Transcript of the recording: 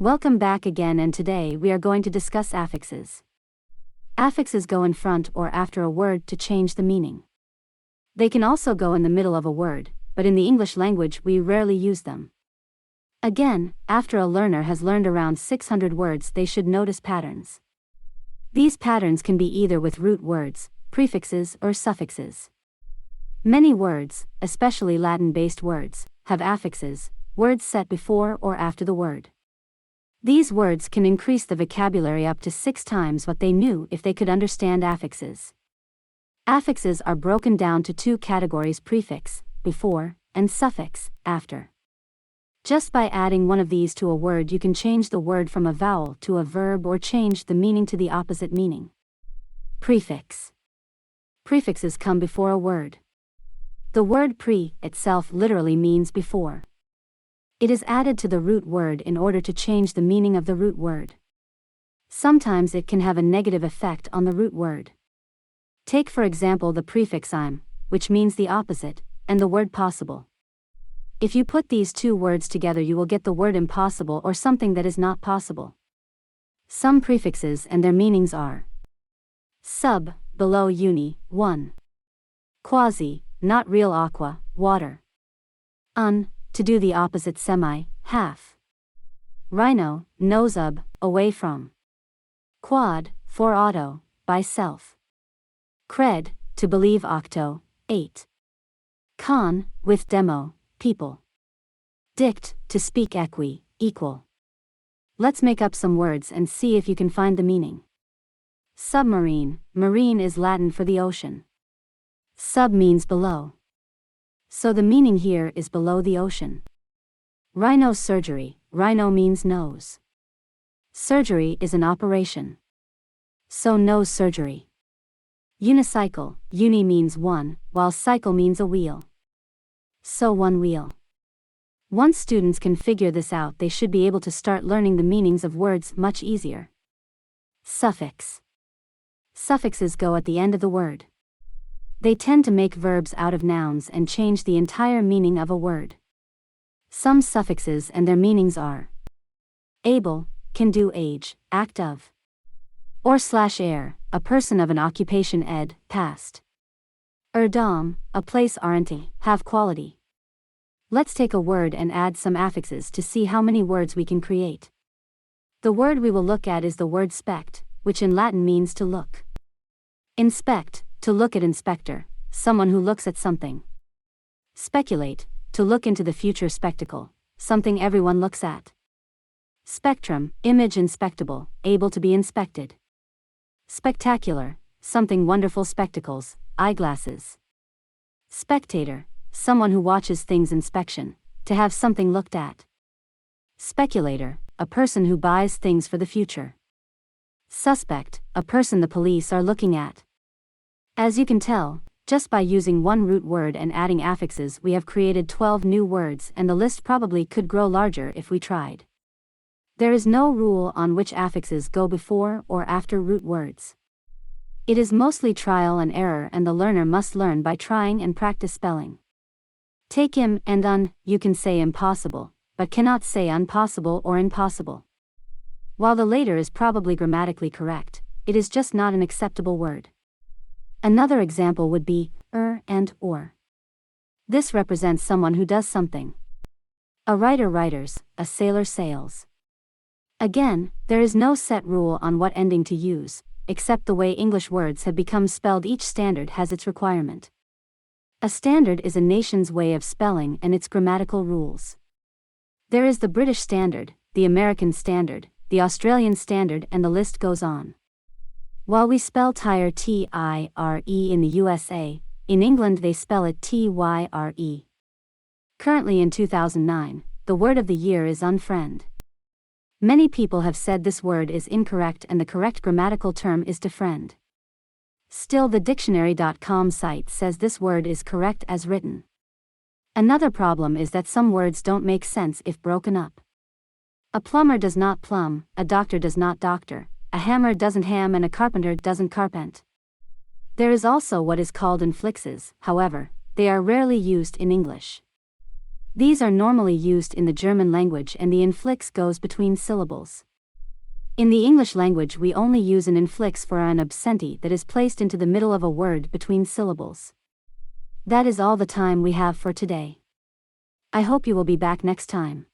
Welcome back again, and today we are going to discuss affixes. Affixes go in front or after a word to change the meaning. They can also go in the middle of a word, but in the English language we rarely use them. Again, after a learner has learned around 600 words, they should notice patterns. These patterns can be either with root words, prefixes, or suffixes. Many words, especially Latin-based words, have affixes, words set before or after the word. These words can increase the vocabulary up to 6 times what they knew if they could understand affixes. Affixes are broken down to 2 categories: prefix, before, and suffix, after. Just by adding one of these to a word, you can change the word from a vowel to a verb or change the meaning to the opposite meaning. Prefix. Prefixes come before a word. The word pre itself literally means before. It is added to the root word in order to change the meaning of the root word. Sometimes it can have a negative effect on the root word. Take for example the prefix im, which means the opposite, and the word possible. If you put these 2 words together, you will get the word impossible, or something that is not possible. Some prefixes and their meanings are: sub, below, uni, 1. Quasi, not real, aqua, water. Un, to do the opposite, semi, half. Rhino, nose, up, away from. Quad, for auto, by self. Cred, to believe, octo, 8. Con, with demo, people. Dict, to speak, equi, equal. Let's make up some words and see if you can find the meaning. Submarine, marine is Latin for the ocean. Sub means below. So the meaning here is below the ocean. Rhino surgery, rhino means nose. Surgery is an operation. So nose surgery. Unicycle, uni means one, while cycle means a wheel. So one wheel. Once students can figure this out, they should be able to start learning the meanings of words much easier. Suffix. Suffixes go at the end of the word. They tend to make verbs out of nouns and change the entire meaning of a word. Some suffixes and their meanings are: able, can do, age, act of. Or /er, a person of an occupation, ed, past. Dom, a place, aren't, have quality. Let's take a word and add some affixes to see how many words we can create. The word we will look at is the word spect, which in Latin means to look. Inspect, to look at, inspector, someone who looks at something. Speculate, to look into the future, spectacle, something everyone looks at. Spectrum, image, inspectable, able to be inspected. Spectacular, something wonderful, spectacles, eyeglasses. Spectator, someone who watches things, inspection, to have something looked at. Speculator, a person who buys things for the future. Suspect, a person the police are looking at. As you can tell, just by using one root word and adding affixes, we have created 12 new words, and the list probably could grow larger if we tried. There is no rule on which affixes go before or after root words. It is mostly trial and error, and the learner must learn by trying and practice spelling. Take im and un, you can say impossible, but cannot say unpossible or impossible. While the later is probably grammatically correct, it is just not an acceptable word. Another example would be and or. This represents someone who does something. A writer writers, a sailor sails. Again, there is no set rule on what ending to use, except the way English words have become spelled. Each standard has its requirement. A standard is a nation's way of spelling and its grammatical rules. There is the British Standard, the American Standard, the Australian Standard, and the list goes on. While we spell tire tire in the USA, in England they spell it tyre. Currently in 2009, the word of the year is unfriend. Many people have said this word is incorrect and the correct grammatical term is to friend. Still, the dictionary.com site says this word is correct as written. Another problem is that some words don't make sense if broken up. A plumber does not plumb, a doctor does not doctor, a hammer doesn't ham, and a carpenter doesn't carpent. There is also what is called inflixes, however, they are rarely used in English. These are normally used in the German language and the inflix goes between syllables. In the English language we only use an inflix for an obscenity that is placed into the middle of a word between syllables. That is all the time we have for today. I hope you will be back next time.